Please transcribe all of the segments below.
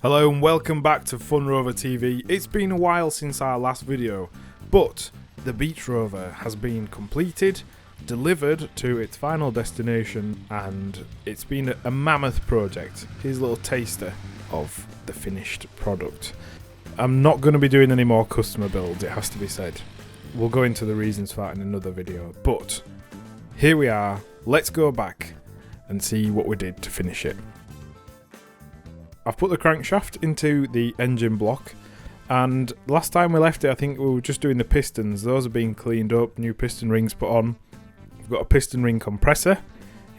Hello and welcome back to FunRover TV. It's been a while since our last video, but the Beach Rover has been completed, delivered to its final destination, and it's been a mammoth project. Here's a little taster of the finished product. I'm not going to be doing any more customer builds, it has to be said. We'll go into the reasons for that in another video, but here we are. Let's go back and see what we did to finish it. I've put the crankshaft into the engine block, and last time we left it I think we were just doing the pistons. Those are being cleaned up, new piston rings put on. We've got a piston ring compressor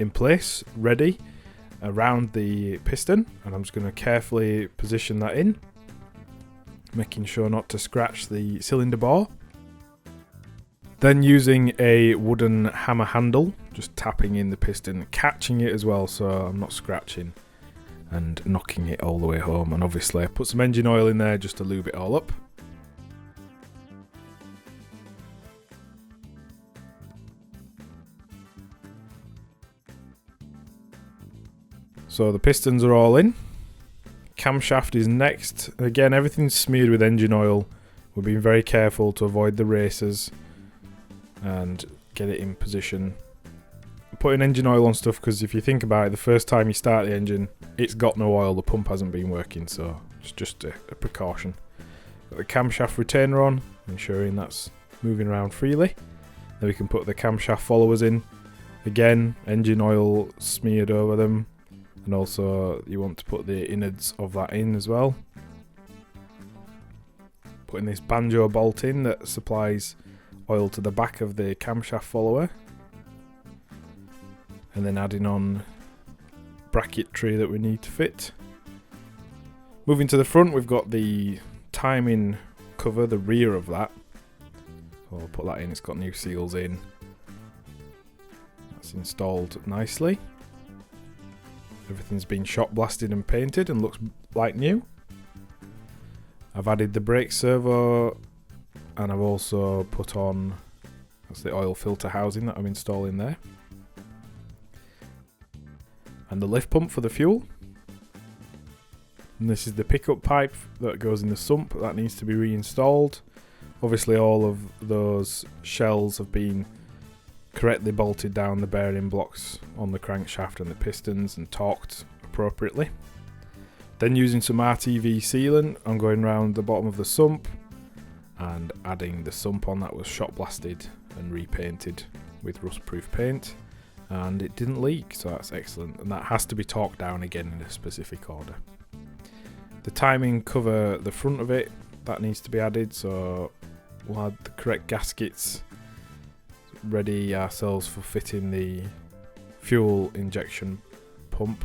in place, ready around the piston, and I'm just going to carefully position that in, making sure not to scratch the cylinder bore. Then using a wooden hammer handle, just tapping in the piston, catching it as well so I'm not scratching, and knocking it all the way home. And obviously I put some engine oil in there just to lube it all up. So the pistons are all in. Camshaft is next. Again, everything's smeared with engine oil. We're being very careful to avoid the racers and get it in position. Putting engine oil on stuff because if you think about it, the first time you start the engine, it's got no oil, the pump hasn't been working, so it's just a precaution. Got the camshaft retainer on, ensuring that's moving around freely. Then we can put the camshaft followers in. Again, engine oil smeared over them, and also you want to put the innards of that in as well. Putting this banjo bolt in that supplies oil to the back of the camshaft follower. And then adding on bracketry that we need to fit. Moving to the front, we've got the timing cover, the rear of that. So I'll put that in, it's got new seals in. That's installed nicely. Everything's been shot blasted and painted and looks like new. I've added the brake servo, and I've also put on, that's the oil filter housing that I'm installing there. And the lift pump for the fuel. And this is the pickup pipe that goes in the sump that needs to be reinstalled. Obviously all of those shells have been correctly bolted down the bearing blocks on the crankshaft and the pistons and torqued appropriately. Then using some RTV sealant, I'm going around the bottom of the sump and adding the sump on that was shot blasted and repainted with rust proof paint. And it didn't leak, so that's excellent, and that has to be torqued down again in a specific order. The timing cover, the front of it, that needs to be added, so we'll add the correct gaskets, ready ourselves for fitting the fuel injection pump.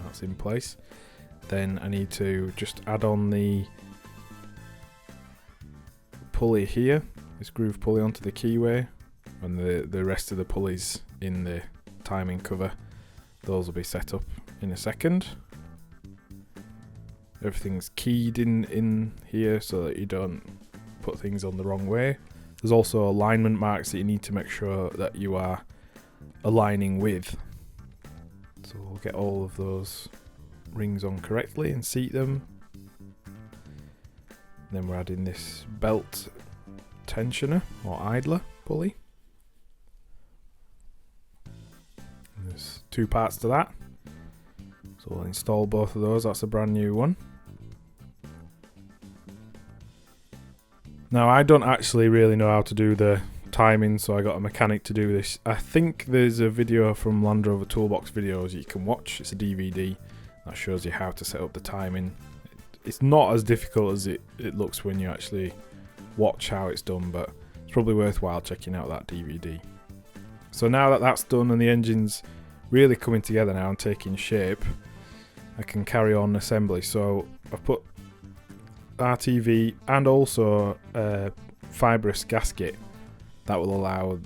That's in place. Then I need to just add on the pulley here, this groove pulley onto the keyway. And the rest of the pulleys in the timing cover, those will be set up in a second. Everything's keyed in here so that you don't put things on the wrong way. There's also alignment marks that you need to make sure that you are aligning with. So we'll get all of those rings on correctly and seat them. Then we're adding this belt tensioner or idler pulley. There's two parts to that, so we'll install both of those. That's a brand new one. Now I don't actually really know how to do the timing, so I got a mechanic to do this. I think there's a video from Land Rover Toolbox videos you can watch. It's a DVD that shows you how to set up the timing. It's not as difficult as it looks when you actually watch how it's done, but it's probably worthwhile checking out that DVD. So now that that's done and the engine's really coming together now and taking shape, I can carry on assembly. So I've put RTV and also a fibrous gasket that will allow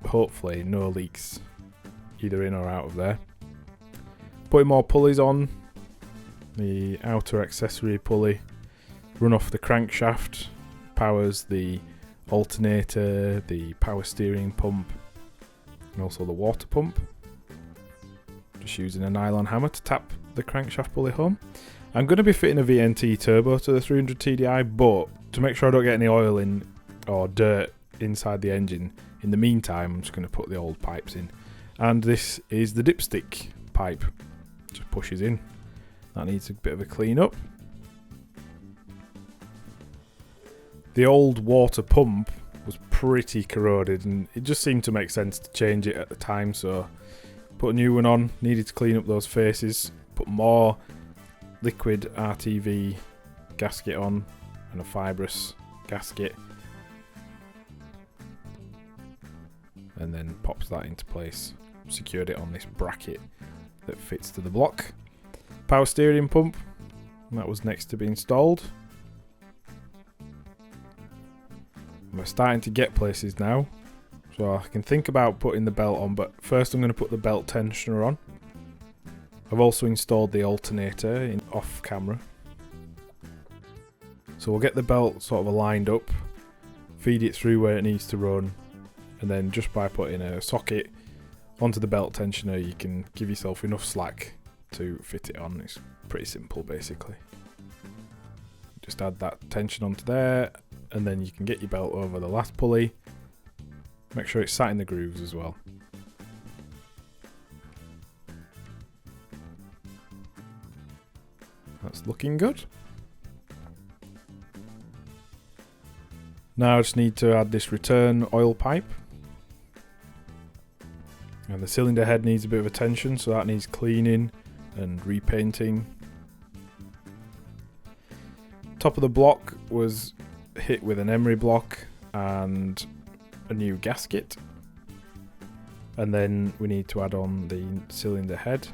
hopefully no leaks either in or out of there. Putting more pulleys on, the outer accessory pulley run off the crankshaft, powers the alternator, the power steering pump, and also the water pump. just using a nylon hammer to tap the crankshaft pulley home. I'm going to be fitting a VNT turbo to the 300 TDI, but to make sure I don't get any oil in or dirt inside the engine, in the meantime I'm just going to put the old pipes in. And this is the dipstick pipe, just pushes in. That needs a bit of a clean up. The old water pump was pretty corroded and it just seemed to make sense to change it at the time, so put a new one on. Needed to clean up those faces, put more liquid RTV gasket on and a fibrous gasket, and then pops that into place. Secured it on this bracket that fits to the block. Power steering pump, that was next to be installed. We're starting to get places now, so I can think about putting the belt on, but first I'm going to put the belt tensioner on. I've also installed the alternator in off camera. So we'll get the belt sort of aligned up, feed it through where it needs to run, and then just by putting a socket onto the belt tensioner you can give yourself enough slack to fit it on. It's pretty simple basically. Just add that tension onto there, and then you can get your belt over the last pulley. Make sure it's sat in the grooves as well. That's looking good. Now I just need to add this return oil pipe. And the cylinder head needs a bit of attention, so that needs cleaning and repainting. Top of the block was hit with an emery block and a new gasket. And then we need to add on the cylinder head.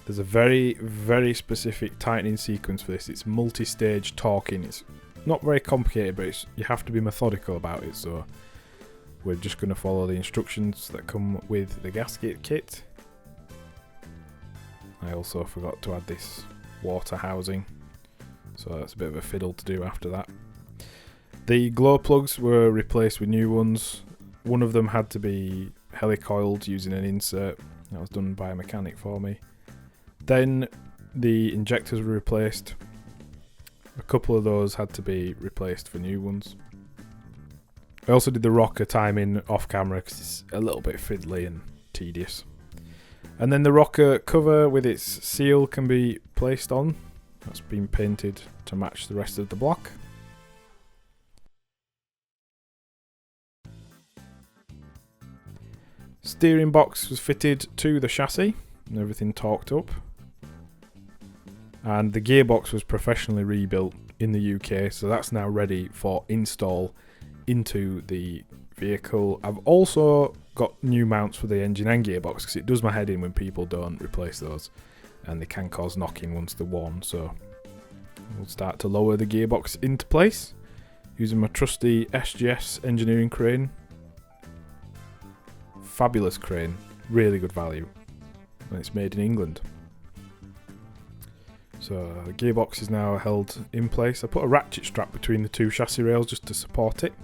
There's a very, very specific tightening sequence for this. It's multi-stage torquing. It's not very complicated, but you have to be methodical about it. So we're just going to follow the instructions that come with the gasket kit. I also forgot to add this water housing, so that's a bit of a fiddle to do after that. The glow plugs were replaced with new ones. One of them had to be helicoiled using an insert. That was done by a mechanic for me. Then the injectors were replaced. A couple of those had to be replaced for new ones. I also did the rocker timing off camera because it's a little bit fiddly and tedious. And then the rocker cover with its seal can be placed on. That's been painted to match the rest of the block. Steering box was fitted to the chassis and everything torqued up. And the gearbox was professionally rebuilt in the UK, so that's now ready for install into the vehicle. I've also got new mounts for the engine and gearbox because it does my head in when people don't replace those, and they can cause knocking once they're worn. So we'll start to lower the gearbox into place using my trusty SGS engineering crane. Fabulous crane, really good value, and it's made in England. So the gearbox is now held in place. I put a ratchet strap between the two chassis rails just to support it.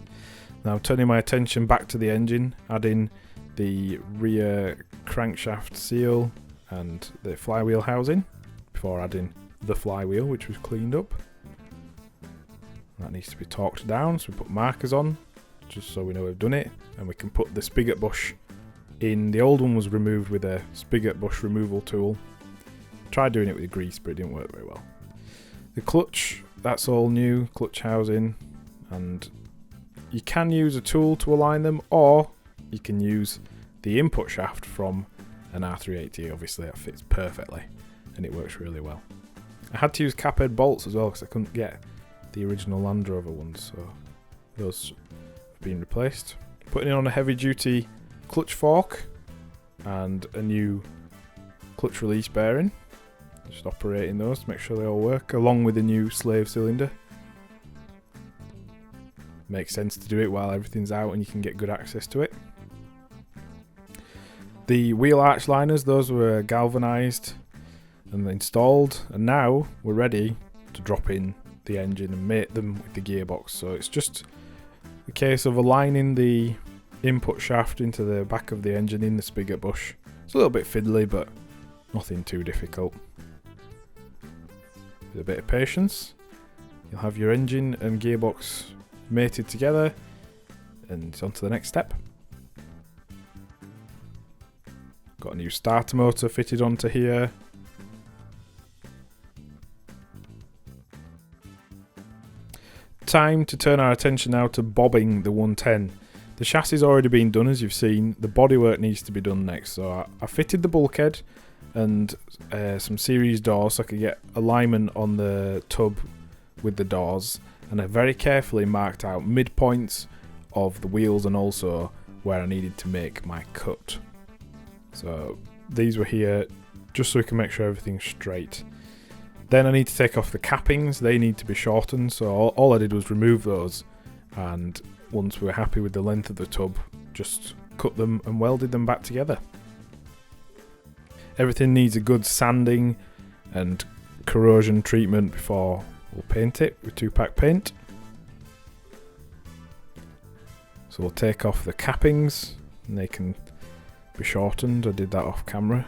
Now turning my attention back to the engine, adding the rear crankshaft seal and the flywheel housing before adding the flywheel, which was cleaned up. That needs to be torqued down, so we put markers on just so we know we've done it, and we can put the spigot bush in. The old one was removed with a spigot bush removal tool. Tried doing it with grease, but it didn't work very well. The clutch, that's all new, clutch housing, and you can use a tool to align them, or you can use the input shaft from an R380. Obviously that fits perfectly and it works really well. I had to use cap head bolts as well because I couldn't get the original Land Rover ones, so those have been replaced. Putting it on a heavy duty clutch fork and a new clutch release bearing. Just operating those to make sure they all work, along with the new slave cylinder. Makes sense to do it while everything's out and you can get good access to it. The wheel arch liners, those were galvanised and installed, and now we're ready to drop in the engine and mate them with the gearbox. So it's just a case of aligning the input shaft into the back of the engine in the spigot bush It's a little bit fiddly, but nothing too difficult. With a bit of patience, you'll have your engine and gearbox mated together, and it's on to the next step. Got a new starter motor fitted onto here. Time to turn our attention now to bobbing the 110. The chassis's already been done, as you've seen. The bodywork needs to be done next. So I fitted the bulkhead and some series doors so I could get alignment on the tub with the doors, and I very carefully marked out midpoints of the wheels and also where I needed to make my cut. So these were here just so we can make sure everything's straight. Then I need to take off the cappings. They need to be shortened, so all I did was remove those, and once we were happy with the length of the tub, just cut them and welded them back together. Everything needs a good sanding and corrosion treatment before we'll paint it with 2-pack paint. So we'll take off the cappings and they can be shortened. I did that off camera.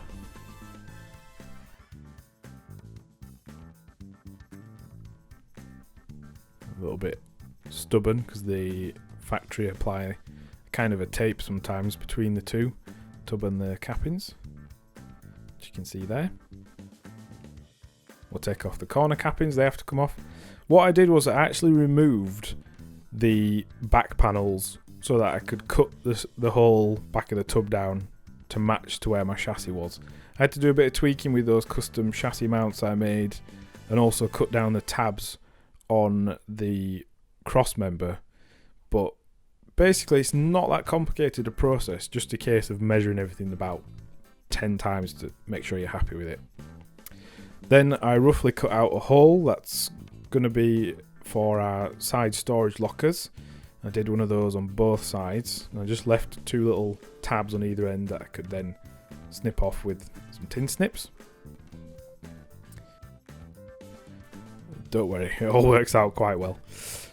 A little bit stubborn because the factory apply kind of a tape sometimes between the two, tub and the cappings, which you can see there. We'll take off the corner cappings, they have to come off. What I did was I actually removed the back panels so that I could cut the whole back of the tub down to match to where my chassis was. I had to do a bit of tweaking with those custom chassis mounts I made, and also cut down the tabs on the cross member, but basically it's not that complicated a process, just a case of measuring everything about 10 times to make sure you're happy with it. Then I roughly cut out a hole that's going to be for our side storage lockers. I did one of those on both sides, and I just left 2 little tabs on either end that I could then snip off with some tin snips. Don't worry, it all works out quite well.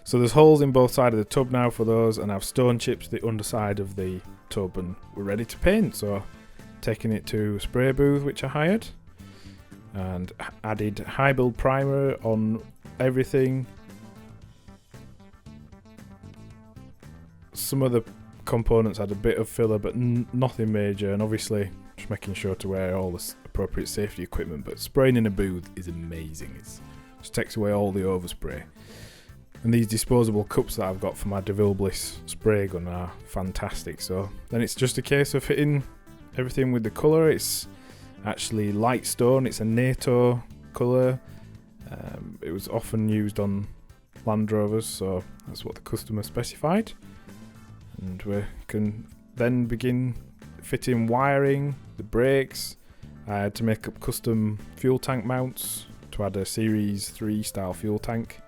So there's holes in both sides of the tub now for those, and I've stone chipped the underside of the tub, and we're ready to paint. So taking it to a spray booth which I hired, and added high build primer on everything. Some of the components had a bit of filler, but nothing major, and obviously just making sure to wear all the appropriate safety equipment. But spraying in a booth is amazing. It just takes away all the overspray. And these disposable cups that I've got for my DeVille Bliss spray gun are fantastic. So then it's just a case of hitting everything with the colour. It's actually light stone, it's a NATO colour. It was often used on Land Rovers, so that's what the customer specified. And we can then begin fitting wiring, the brakes. I had to make up custom fuel tank mounts to add a Series 3 style fuel tank,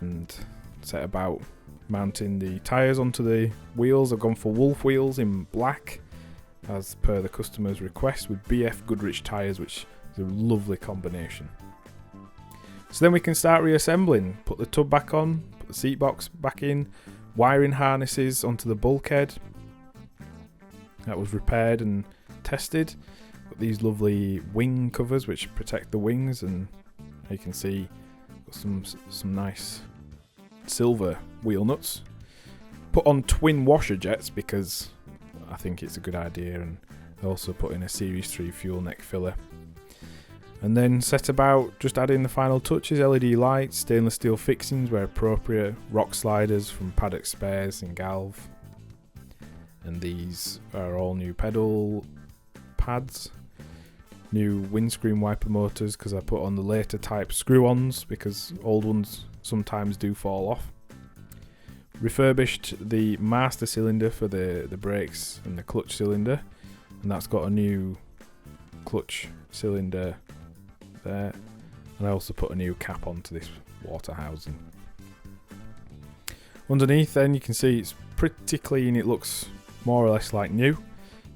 and set about mounting the tyres onto the wheels. I've gone for Wolf wheels in black as per the customer's request, with BF Goodrich tyres, which is a lovely combination. So then we can start reassembling. Put the tub back on, put the seat box back in, wiring harnesses onto the bulkhead. That was repaired and tested. Got these lovely wing covers which protect the wings, and you can see got some nice silver wheel nuts. Put on twin washer jets because I think it's a good idea, and also put in a Series 3 fuel neck filler. And then set about just adding the final touches: LED lights, stainless steel fixings where appropriate, rock sliders from Paddock Spares in Galv. And these are all new pedal pads, new windscreen wiper motors because I put on the later type screw-ons because old ones sometimes do fall off. Refurbished the master cylinder for the brakes and the clutch cylinder, and that's got a new clutch cylinder there, and I also put a new cap onto this water housing. Underneath then you can see it's pretty clean, it looks more or less like new,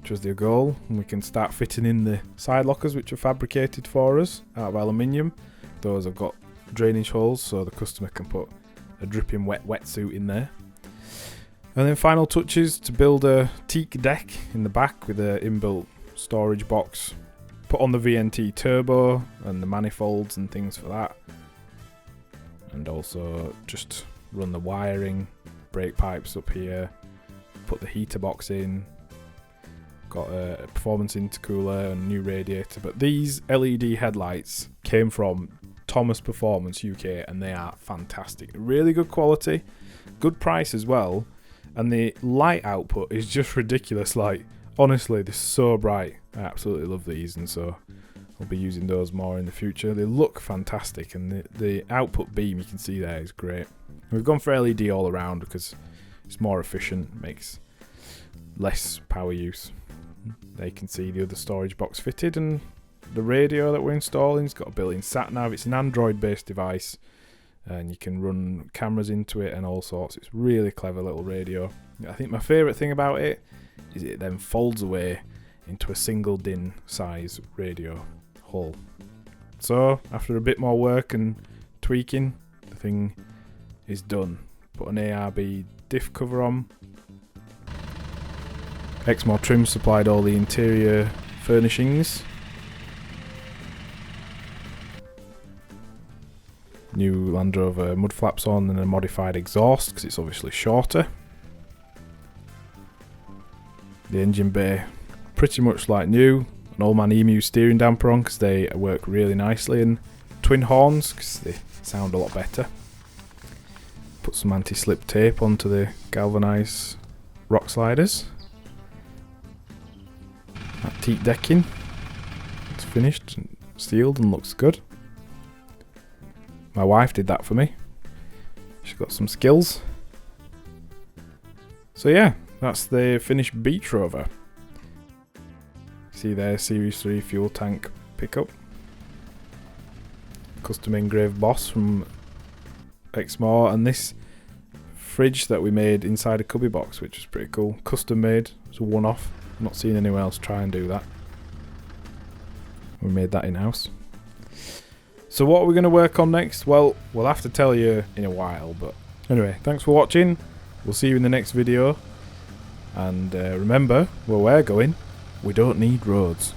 which was the goal, and we can start fitting in the side lockers which are fabricated for us out of aluminium. Those have got drainage holes so the customer can put a dripping wet wetsuit in there. And then final touches to build a teak deck in the back with an inbuilt storage box. Put on the VNT turbo and the manifolds and things for that. And also just run the wiring, brake pipes up here, put the heater box in, got a performance intercooler and new radiator. But these LED headlights came from Thomas Performance UK and they are fantastic. Really good quality, good price as well, and the light output is just ridiculous. Like, honestly, they're so bright. I absolutely love these, and so I'll be using those more in the future. They look fantastic, and the output beam you can see there is great. We've gone for LED all around because it's more efficient, makes less power use. They can see the other storage box fitted, and the radio that we're installing has got a built-in sat-nav. It's an Android-based device, and you can run cameras into it and all sorts. It's a really clever little radio. I think my favourite thing about it is it then folds away into a single DIN size radio hull. So after a bit more work and tweaking, the thing is done. Put an ARB diff cover on. Exmoor Trim supplied all the interior furnishings. New Land Rover mud flaps on and a modified exhaust because it's obviously shorter. The engine bay pretty much like new. An Old Man Emu steering damper on because they work really nicely, and twin horns because they sound a lot better. Put some anti-slip tape onto the galvanised rock sliders. That teak decking, it's finished and sealed and looks good. My wife did that for me. She's got some skills. So yeah, that's the finished Beach Rover. See there, Series 3 fuel tank pickup. Custom engraved boss from Exmoor, and this fridge that we made inside a cubby box, which is pretty cool. Custom made, it's a one-off. I've not seen anyone else try and do that. We made that in-house. So what are we going to work on next? Well, we'll have to tell you in a while, but anyway, thanks for watching. We'll see you in the next video. And remember, where we're going, we don't need roads.